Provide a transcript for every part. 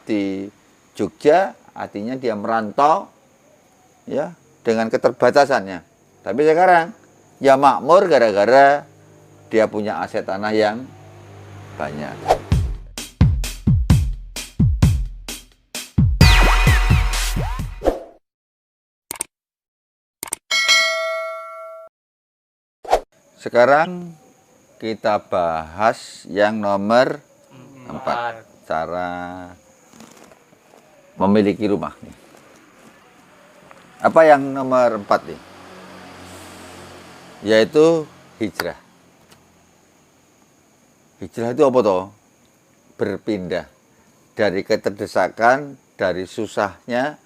di Jogja, artinya dia merantau ya dengan keterbatasannya. Tapi sekarang ya makmur gara-gara dia punya aset tanah yang banyak. Sekarang kita bahas yang nomor 4, cara memiliki rumah. Apa yang nomor 4 nih? Yaitu hijrah. Hijrah itu apa toh? Berpindah dari keterdesakan, dari susahnya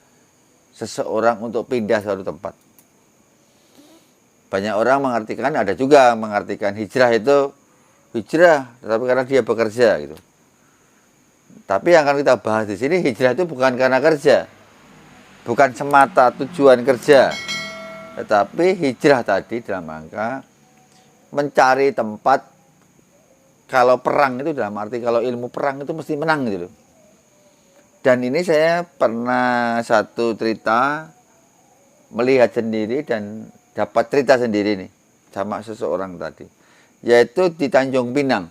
seseorang untuk pindah suatu tempat. Banyak orang mengartikan, ada juga mengartikan hijrah itu hijrah, tetapi karena dia bekerja gitu. Tapi yang akan kita bahas di sini, hijrah itu bukan karena kerja, bukan semata tujuan kerja, tetapi hijrah tadi dalam rangka mencari tempat. Kalau perang itu dalam arti kalau ilmu perang itu mesti menang gitu loh. Dan ini saya pernah satu cerita melihat sendiri dan dapat cerita sendiri nih sama seseorang tadi, yaitu di Tanjung Pinang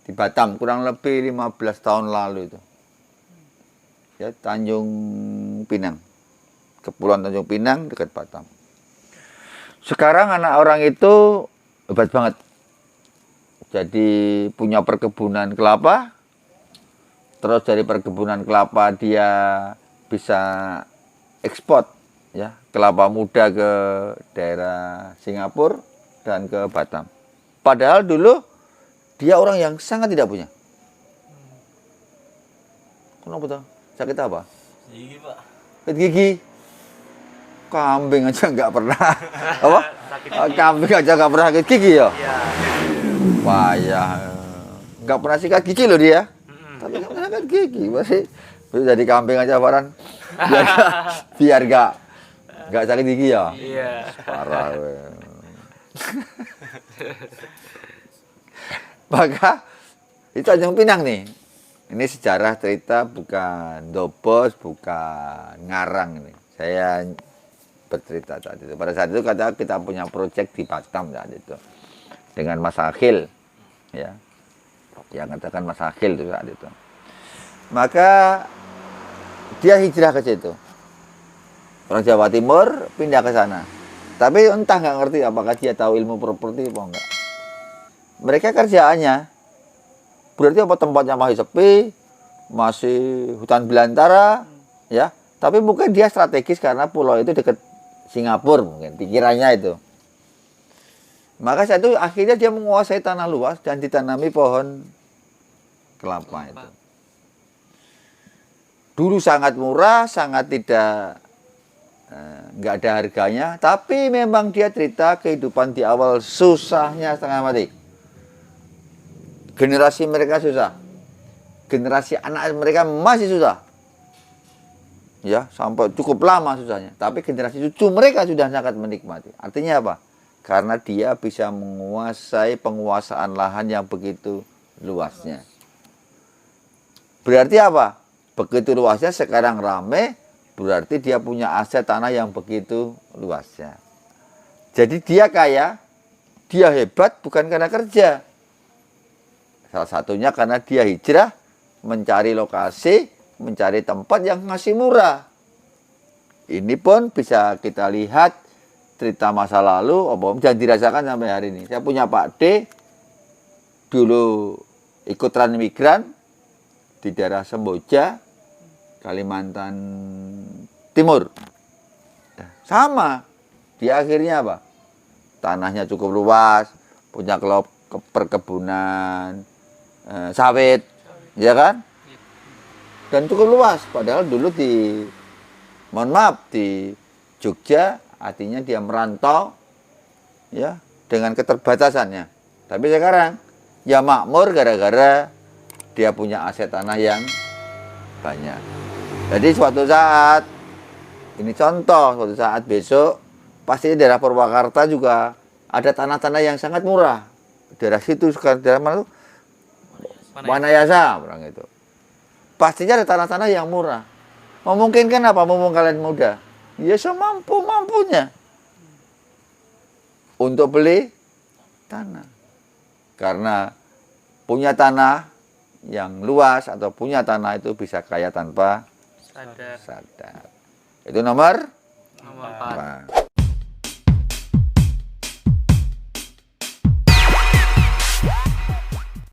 di Batam, kurang lebih 15 tahun lalu itu ya, Tanjung Pinang, Kepulauan Tanjung Pinang dekat Batam. Sekarang anak orang itu hebat banget, jadi punya perkebunan kelapa, terus dari perkebunan kelapa dia bisa ekspor ya, kelapa muda ke daerah Singapura dan ke Batam. Padahal dulu dia orang yang sangat tidak punya. Kenapa tuh? Sakit apa? Gigi, Pak. Sakit gigi. Kambing aja nggak pernah. Apa? Kambing aja nggak pernah sakit gigi ya? Iya. Wah ya, nggak pernah sikat gigi loh dia. Tapi nggak pernah sikat gigi. Masih jadi kambing aja Faran. Biar nggak sakit gigi ya? Iya. Parah. Maka itu Tanjung Pinang nih. Ini sejarah cerita, bukan dobos, bukan ngarang ini. Saya bercerita saat itu. Pada saat itu kita punya proyek di Batam saat itu dengan Mas Akhil, ya, yang katakan Mas Akhil itu saat itu. Maka dia hijrah ke situ. Orang Jawa Timur pindah ke sana. Tapi entah nggak ngerti apakah dia tahu ilmu properti apa enggak. Mereka kerjaannya berarti apa, tempatnya masih sepi, masih hutan belantara, ya. Tapi mungkin dia strategis karena pulau itu dekat Singapura, mungkin pikirannya itu. Maka saat itu akhirnya dia menguasai tanah luas dan ditanami pohon kelapa itu. Dulu sangat murah, sangat tidak nggak ada harganya, tapi memang dia cerita kehidupan di awal susahnya setengah mati. Generasi mereka susah, generasi anak mereka masih susah, ya, sampai cukup lama susahnya. Tapi generasi cucu mereka sudah sangat menikmati. Artinya apa? Karena dia bisa menguasai penguasaan lahan yang begitu luasnya. Berarti apa? Begitu luasnya sekarang rame, berarti dia punya aset tanah yang begitu luasnya. Jadi dia kaya, dia hebat bukan karena kerja. Salah satunya karena dia hijrah, mencari lokasi, mencari tempat yang masih murah. Ini pun bisa kita lihat cerita masa lalu, dan dirasakan sampai hari ini. Saya punya Pak D, dulu ikut transmigran di daerah Semboja, Kalimantan Timur. Sama, dia akhirnya apa? Tanahnya cukup luas, punya perkebunan sawit, ya kan? Dan cukup luas. Padahal dulu di Jogja, artinya dia merantau, ya, dengan keterbatasannya. Tapi sekarang ya makmur gara-gara dia punya aset tanah yang banyak. Jadi suatu saat, ini contoh, suatu saat besok pasti di daerah Purwakarta juga ada tanah-tanah yang sangat murah. Daerah situ sekarang daerah mana tuh? Wanayasa, orang itu. pastinya ada tanah-tanah yang murah. Memungkinkan apa mumpung kalian muda? Ya semampu-mampunya untuk beli tanah. Karena punya tanah yang luas atau punya tanah itu bisa kaya tanpa sadar. Itu nomor 4.